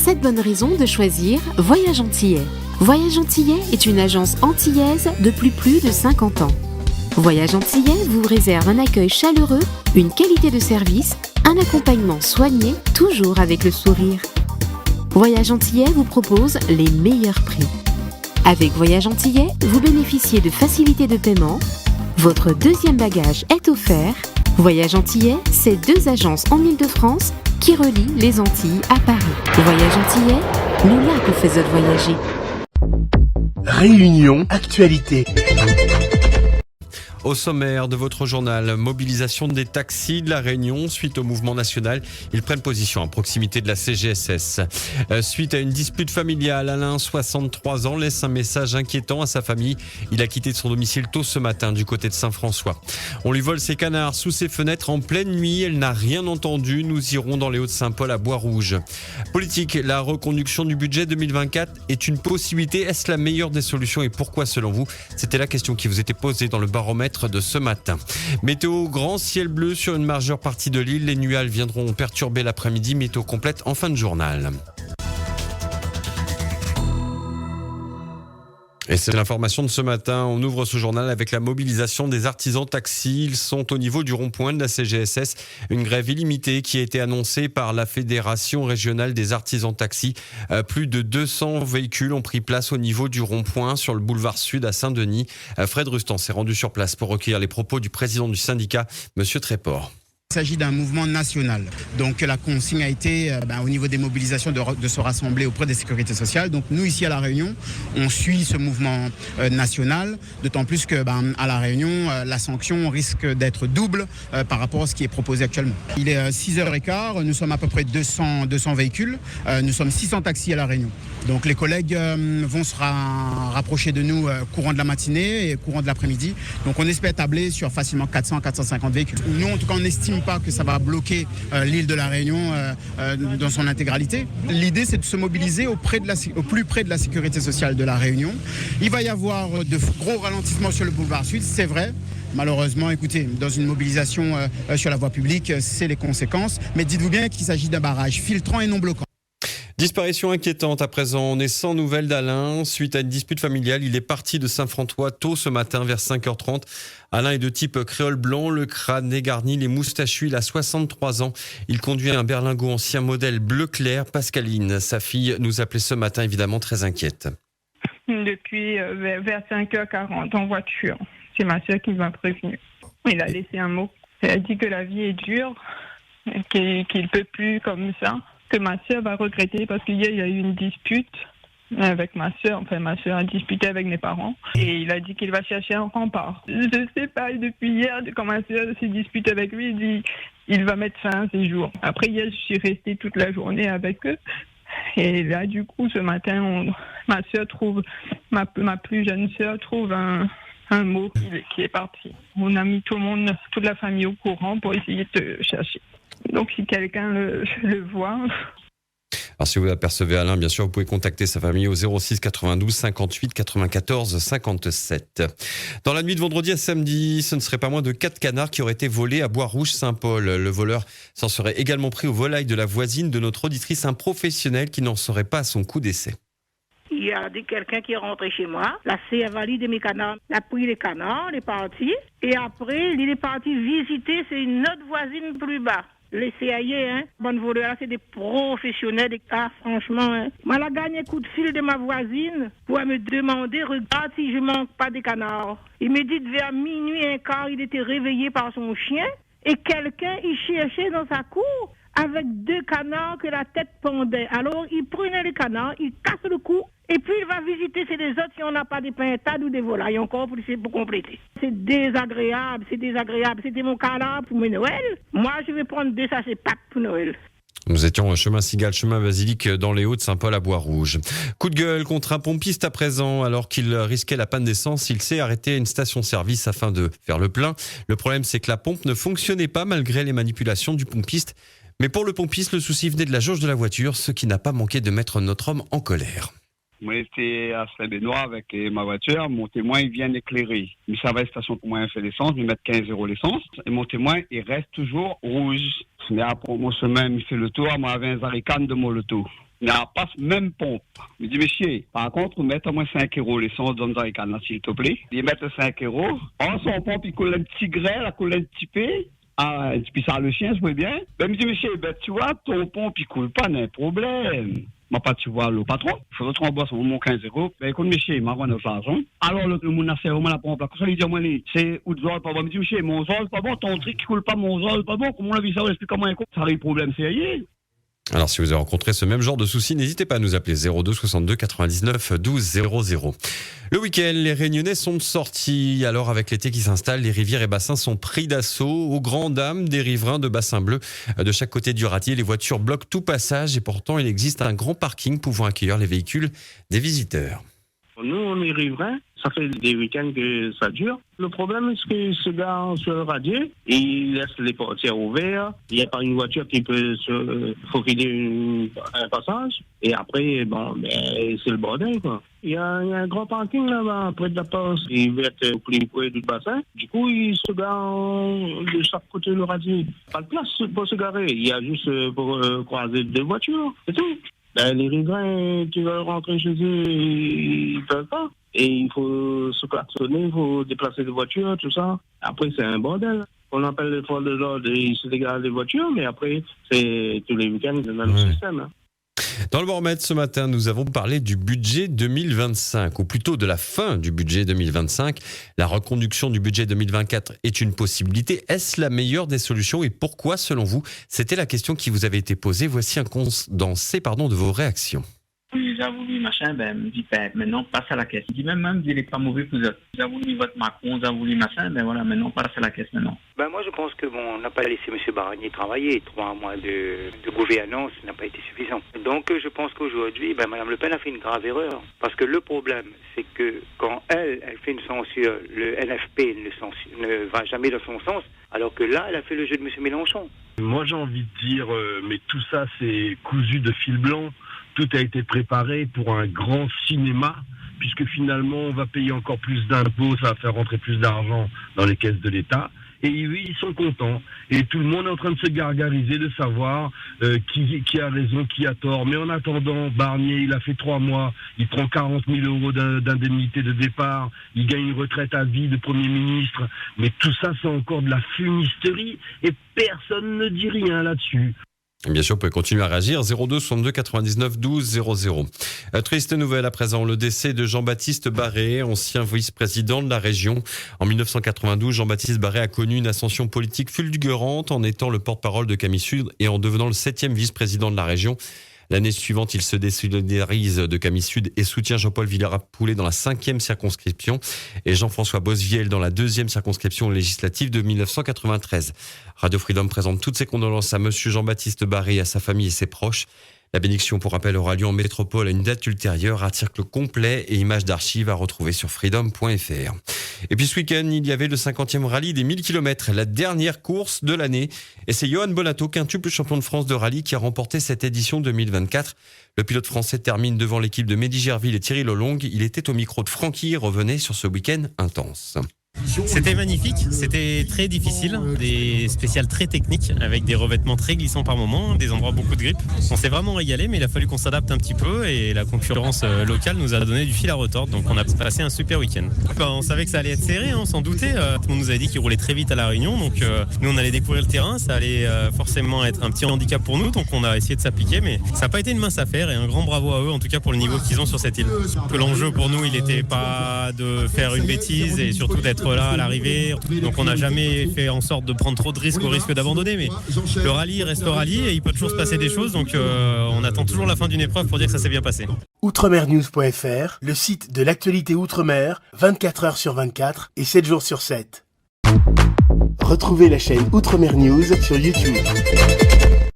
7 bonnes raisons de choisir Voyage Antillais. Voyage Antillais est une agence antillaise depuis plus de 50 ans. Voyage Antillais vous réserve un accueil chaleureux, une qualité de service, un accompagnement soigné, toujours avec le sourire. Voyage Antillais vous propose les meilleurs prix. Avec Voyage Antillais, vous bénéficiez de facilités de paiement. Votre deuxième bagage est offert. Voyage Antillais, c'est 2 agences en Île-de-France qui relient les Antilles à Paris. Voyage Antillais, nous là qu'on fait voyager. Réunion Actualité. Au sommaire de votre journal, mobilisation des taxis de La Réunion suite au mouvement national. Ils prennent position à proximité de la CGSS. Suite à une dispute familiale, Alain, 63 ans, laisse un message inquiétant à sa famille. Il a quitté son domicile tôt ce matin du côté de Saint-François. On lui vole ses canards sous ses fenêtres en pleine nuit. Elle n'a rien entendu. Nous irons dans les Hauts-de-Saint-Paul à Bois-Rouge. Politique, la reconduction du budget 2024 est une possibilité. Est-ce la meilleure des solutions et pourquoi selon vous? C'était la question qui vous était posée dans le baromètre de ce matin. Météo, grand ciel bleu sur une majeure partie de l'île. Les nuages viendront perturber l'après-midi. Météo complète en fin de journal. Et c'est l'information de ce matin. On ouvre ce journal avec la mobilisation des artisans taxis. Ils sont au niveau du rond-point de la CGSS. Une grève illimitée qui a été annoncée par la Fédération régionale des artisans taxis. Plus de 200 véhicules ont pris place au niveau du rond-point sur le boulevard Sud à Saint-Denis. Fred Rustan s'est rendu sur place pour recueillir les propos du président du syndicat, Monsieur Tréport. Il s'agit d'un mouvement national. Donc la consigne a été au niveau des mobilisations de se rassembler auprès des sécurités sociales. Donc nous ici à La Réunion, on suit ce mouvement national, d'autant plus que à La Réunion, la sanction risque d'être double par rapport à ce qui est proposé actuellement. Il est 6h15, nous sommes à peu près 200 véhicules, nous sommes 600 taxis à La Réunion. Donc les collègues vont se rapprocher de nous courant de la matinée et courant de l'après-midi. Donc on espère tabler sur facilement 400-450 véhicules. Nous en tout cas on n'estime pas que ça va bloquer l'île de La Réunion dans son intégralité. L'idée c'est de se mobiliser au plus près de la sécurité sociale de La Réunion. Il va y avoir de gros ralentissements sur le boulevard Sud, c'est vrai. Malheureusement, écoutez, dans une mobilisation sur la voie publique, c'est les conséquences. Mais dites-vous bien qu'il s'agit d'un barrage filtrant et non bloquant. Disparition inquiétante à présent. On est sans nouvelles d'Alain. Suite à une dispute familiale, il est parti de Saint-François tôt ce matin vers 5h30. Alain est de type créole blanc, le crâne dégarni, les moustachus. Il a 63 ans. Il conduit un berlingot ancien modèle bleu clair. Pascaline, sa fille, nous appelait ce matin évidemment très inquiète. Depuis vers 5h40 en voiture. C'est ma soeur qui m'a prévenu. Il a laissé un mot. Elle a dit que la vie est dure, qu'il ne peut plus comme ça. Que ma soeur va regretter parce qu'hier il y a eu une dispute avec ma soeur. Enfin, ma soeur a disputé avec mes parents et il a dit qu'il va chercher un rempart. Je sais pas, depuis hier, quand ma soeur s'est disputée avec lui, il dit il va mettre fin à ses jours. Après hier, je suis restée toute la journée avec eux. Et là, du coup, ce matin, ma soeur trouve, ma plus jeune soeur trouve un mot qui est parti. On a mis tout le monde, toute la famille au courant pour essayer de chercher. Donc, si quelqu'un le voit... Alors, si vous apercevez Alain, bien sûr, vous pouvez contacter sa famille au 06 92 58 94 57. Dans la nuit de vendredi à samedi, ce ne serait pas moins de 4 canards qui auraient été volés à Bois-Rouge-Saint-Paul. Le voleur s'en serait également pris aux volailles de la voisine de notre auditrice, un professionnel qui n'en serait pas à son coup d'essai. Il y a quelqu'un qui est rentré chez moi, la CA valide mes canards, il a pris les canards, il est parti, et après, il est parti visiter, c'est une autre voisine plus bas. Les CAI, bonne voleur, c'est des professionnels. Franchement, moi, la gagné coup de fil de ma voisine pour me demander, regarde si je manque pas des canards. Il me dit vers minuit un quart, il était réveillé par son chien et quelqu'un, il cherchait dans sa cour avec 2 canards que la tête pendait. Alors, il prenait les canards, il casse le cou. Et puis, il va visiter chez les autres si on n'a pas des pintades ou des volailles encore pour compléter. C'est désagréable. C'était mon cas là pour mes Noël. Moi, je vais prendre 2 sachets pâtes pour Noël. Nous étions au chemin Cigale, chemin Basilique dans les Hauts-de-Saint-Paul à Bois-Rouge. Coup de gueule contre un pompiste à présent. Alors qu'il risquait la panne d'essence, il s'est arrêté à une station-service afin de faire le plein. Le problème, c'est que la pompe ne fonctionnait pas malgré les manipulations du pompiste. Mais pour le pompiste, le souci venait de la jauge de la voiture, ce qui n'a pas manqué de mettre notre homme en colère. Moi, j'étais à Saint-Benoît avec ma voiture. Mon témoin, il vient d'éclairer. Il savait la station pour moi, il fait l'essence, il met 15 € l'essence. Et mon témoin, il reste toujours rouge. Mais après mon chemin, il fait le tour. Moi, j'avais un zaricane de mon loto. il n'y a pas même pompe. Il dit, monsieur, par contre, mettez-moi 5 euros l'essence dans les cannes, s'il te plaît. Il met 5 euros. En son pompe, il coule un petit grêle, il coule un petit peu. Ah, et puis ça, le chien, je vois bien. Ben, il me dit, monsieur, tu vois, ton pompe, il coule pas, n'a un problème. Moi, pas, tu vois, le patron, il faut que tu rembourses mon 15 euros. Ben, écoute, monsieur, il m'a rendu l'argent. Alors, le monde a fait vraiment la pompe. Quand ça, il dit, moi, c'est où de zol, pas bon. Il me dit, monsieur, mon zol, pas bon, ton truc qui coule pas, mon zol, pas bon. Comment on a vu ça, on explique comment il coule. Ça arrive, problème, c'est ailleurs. Alors, si vous avez rencontré ce même genre de soucis, n'hésitez pas à nous appeler 02 62 99 12 00. Le week-end, les Réunionnais sont sortis. Alors, avec l'été qui s'installe, les rivières et bassins sont pris d'assaut. Aux grandes dames des riverains de Bassin Bleu. De chaque côté du ratier, les voitures bloquent tout passage et pourtant, il existe un grand parking pouvant accueillir les véhicules des visiteurs. Nous, on est riverains. Ça fait des week-ends que ça dure. Le problème, c'est qu'ils se garent sur le radier et ils laissent les portières ouvertes. Il n'y a pas une voiture qui peut se faufiler un passage. Et après, c'est le bordel, quoi. Il y a un grand parking là-bas, près de la poste. Ils vont être plus près du bassin. Du coup, ils se garent de chaque côté le radier. Pas de place pour se garer. Il y a juste pour croiser deux voitures. C'est tout. Les riverains qui veulent rentrer chez eux, ils ne peuvent pas. Et il faut se klaxonner, il faut déplacer les voitures, tout ça. Après, c'est un bordel. On appelle les forces de l'ordre et ils se dégagent des voitures, mais après, c'est tous les week-ends le même système. Hein. Dans le Bormet, ce matin, nous avons parlé du budget 2025, ou plutôt de la fin du budget 2025. La reconduction du budget 2024 est une possibilité. Est-ce la meilleure des solutions et pourquoi, selon vous? C'était la question qui vous avait été posée. Voici un condensé de vos réactions. Oui, j'ai voulu machin, me dit, maintenant, passe à la caisse. Il dit, même, il n'est pas mauvais pour ça. J'ai voulu votre Macron, j'ai voulu machin, voilà, maintenant, passe à la caisse, maintenant. Moi, je pense que on n'a pas laissé M. Barnier travailler. 3 mois de gouvernance n'a pas été suffisant. Donc, je pense qu'aujourd'hui, Mme Le Pen a fait une grave erreur. Parce que le problème, c'est que quand elle fait une censure, le NFP ne va jamais dans son sens, alors que là, elle a fait le jeu de M. Mélenchon. Moi, j'ai envie de dire, mais tout ça, c'est cousu de fil blanc. Tout a été préparé pour un grand cinéma, puisque finalement, on va payer encore plus d'impôts, ça va faire rentrer plus d'argent dans les caisses de l'État. Et oui, ils sont contents. Et tout le monde est en train de se gargariser, de savoir qui a raison, qui a tort. Mais en attendant, Barnier, il a fait 3 mois, il prend 40 000 euros d'indemnité de départ, il gagne une retraite à vie de Premier ministre. Mais tout ça, c'est encore de la fumisterie et personne ne dit rien là-dessus. Bien sûr, vous pouvez continuer à réagir. 02 62 99 12 00. Triste nouvelle à présent, le décès de Jean-Baptiste Barré, ancien vice-président de la région. En 1992, Jean-Baptiste Barré a connu une ascension politique fulgurante en étant le porte-parole de Camille Sud et en devenant le 7e vice-président de la région. L'année suivante, il se désolidarise de Camille Sud et soutient Jean-Paul Villera-Poulet dans la 5e circonscription et Jean-François Bosviel dans la 2e circonscription législative de 1993. Radio Freedom présente toutes ses condoléances à monsieur Jean-Baptiste Barré, à sa famille et ses proches. La bénédiction, pour rappel, aura lieu en métropole à une date ultérieure. Article complet et images d'archives à retrouver sur freedom.fr. Et puis ce week-end, il y avait le 50e rallye des 1000 km, la dernière course de l'année. Et c'est Johan Bonato, quintuple champion de France de rallye, qui a remporté cette édition 2024. Le pilote français termine devant l'équipe de Mehdi Gerville et Thierry Lolong. Il était au micro de Francky et revenait sur ce week-end intense. C'était magnifique, c'était très difficile, des spéciales très techniques avec des revêtements très glissants par moment, des endroits beaucoup de grippe. On s'est vraiment régalé, mais il a fallu qu'on s'adapte un petit peu et la concurrence locale nous a donné du fil à retordre, donc on a passé un super week-end. On savait que ça allait être serré, on s'en doutait. Tout le monde nous avait dit qu'il roulait très vite à La Réunion, donc nous on allait découvrir le terrain, ça allait forcément être un petit handicap pour nous, donc on a essayé de s'appliquer, mais ça n'a pas été une mince affaire et un grand bravo à eux en tout cas pour le niveau qu'ils ont sur cette île. Que l'enjeu pour nous, il n'était pas de faire une bêtise et surtout d'être là à l'arrivée, donc on n'a jamais fait en sorte de prendre trop de risques au risque d'abandonner, mais le rallye reste le rallye et il peut toujours se passer des choses, donc on attend toujours la fin d'une épreuve pour dire que ça s'est bien passé. Outremernews.fr, le site de l'actualité Outre-mer, 24 heures sur 24 et 7 jours sur 7. Retrouvez la chaîne Outremer News sur YouTube.